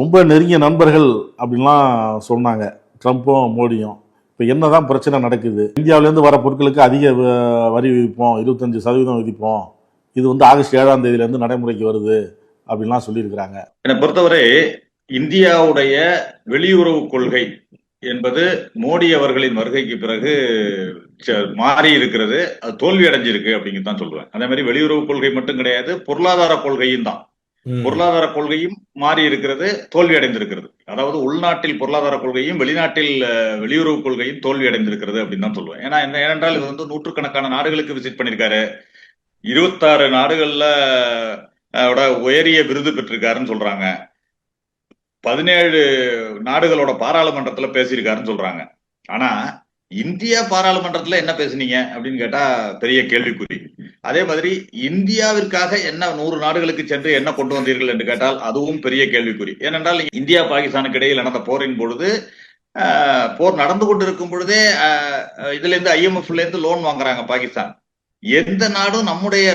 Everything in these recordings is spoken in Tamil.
ரொம்ப நெருங்கிய நண்பர்கள் அப்படின்லாம் சொன்னாங்க ட்ரம்ப்பும் மோடியும். இப்போ என்னதான் பிரச்சனை நடக்குது? இந்தியாவிலேருந்து வர பொருட்களுக்கு அதிக வரி விதிப்போம், 25% விதிப்போம். இது வந்து ஆகஸ்ட் 7ஆம் தேதியிலேருந்து நடைமுறைக்கு வருது அப்படின்லாம் சொல்லியிருக்கிறாங்க. என்னை பொறுத்தவரை இந்தியாவுடைய வெளியுறவு கொள்கை என்பது மோடி அவர்களின் வருகைக்கு பிறகு மாறி இருக்கிறது. அது தோல்வி அடைஞ்சிருக்கு அப்படின்னு தான் சொல்லுவேன். அதே மாதிரி வெளியுறவு கொள்கை மட்டும் கிடையாது, பொருளாதார கொள்கையும் தான். பொருளாதார கொள்கையும் மாறி இருக்கிறது, தோல்வி அடைந்திருக்கிறது. அதாவது உள்நாட்டில் பொருளாதார கொள்கையும் வெளிநாட்டில் வெளியுறவு கொள்கையும் தோல்வி அடைந்திருக்கிறது அப்படின்னு தான் சொல்லுவேன். ஏனென்றால் இது வந்து நூற்றுக்கணக்கான நாடுகளுக்கு விசிட் பண்ணிருக்காரு. 26 நாடுகள்ல உயரிய விருது பெற்றிருக்காருன்னு சொல்றாங்க. 17 நாடுகளோட பாராளுமன்றத்துல பேசியிருக்காருன்னு சொல்றாங்க. ஆனா இந்தியா பாராளுமன்றத்துல என்ன பேசுனீங்க அப்படின்னு கேட்டா பெரிய கேள்விக்குறி. அதே மாதிரி இந்தியாவிற்காக என்ன 100 நாடுகளுக்கு சென்று என்ன கொண்டு வந்தீர்கள் என்று கேட்டால் அதுவும் பெரிய கேள்விக்குறி. ஏனென்றால் இந்தியா பாகிஸ்தானுக்கு இடையில் நடந்த போரின் பொழுது போர் நடந்து கொண்டிருக்கும் பொழுதே இதுல இருந்து IMFல இருந்து லோன் வாங்குறாங்க பாகிஸ்தான். எந்த நாடும்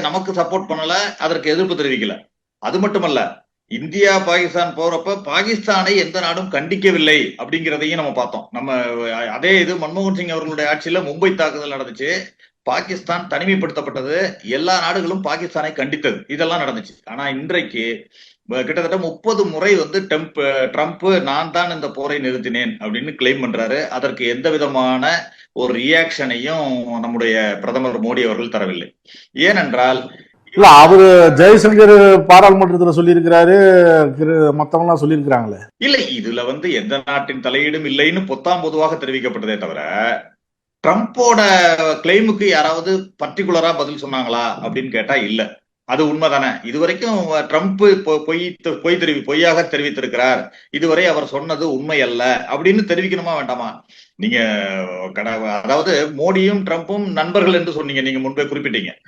நமக்கு சப்போர்ட் பண்ணல, அதற்கு எதிர்ப்பு தெரிவிக்கல. அது மட்டுமல்ல, இந்தியா பாகிஸ்தான் போறப்ப பாகிஸ்தானை எந்த நாடும் கண்டிக்கவில்லை அப்படிங்கிறதையும் நம்ம பார்த்தோம். அதே இது மன்மோகன் சிங் அவர்களுடைய ஆட்சியில மும்பை தாக்குதல் நடந்துச்சு, பாகிஸ்தான் தனிமைப்படுத்தப்பட்டது, எல்லா நாடுகளும் பாகிஸ்தானை கண்டித்தது, இதெல்லாம் நடந்துச்சு. ஆனா இன்றைக்கு கிட்டத்தட்ட 30 முறை வந்து ட்ரம்ப் நான் தான் இந்த போரை நிறுத்தினேன் அப்படின்னு கிளைம் பண்றாரு. அதற்கு எந்த விதமான ஒரு ரியாக்ஷனையும் நம்முடைய பிரதமர் மோடி அவர்கள் தரவில்லை. ஏனென்றால் இல்ல அவரு ஜெய்சங்கர் பாராளுமன்றத்தில் சொல்லியிருக்கிறாரு, மத்தவங்க எல்லாம் சொல்லியிருக்கிறாங்களே. இல்ல இதுல வந்து எந்த நாட்டின் தலையீடும் இல்லைன்னு பொதுவாக தெரிவிக்கப்பட்டதே தவிர ட்ரம்போட கிளைமுக்கு யாராவது பர்டிகுலரா பதில் சொன்னாங்களா அப்படின்னு கேட்டா இல்ல. அது உண்மைதானே. இதுவரைக்கும் ட்ரம்ப் பொய்யாக தெரிவித்திருக்கிறார், இதுவரை அவர் சொன்னது உண்மை அல்ல அப்படின்னு தெரிவிக்கணுமா வேண்டாமா? நீங்க அதாவது மோடியும் ட்ரம்ப்பும் நண்பர்கள் என்று சொன்னீங்க, நீங்க முன்பே குறிப்பிட்டீங்க.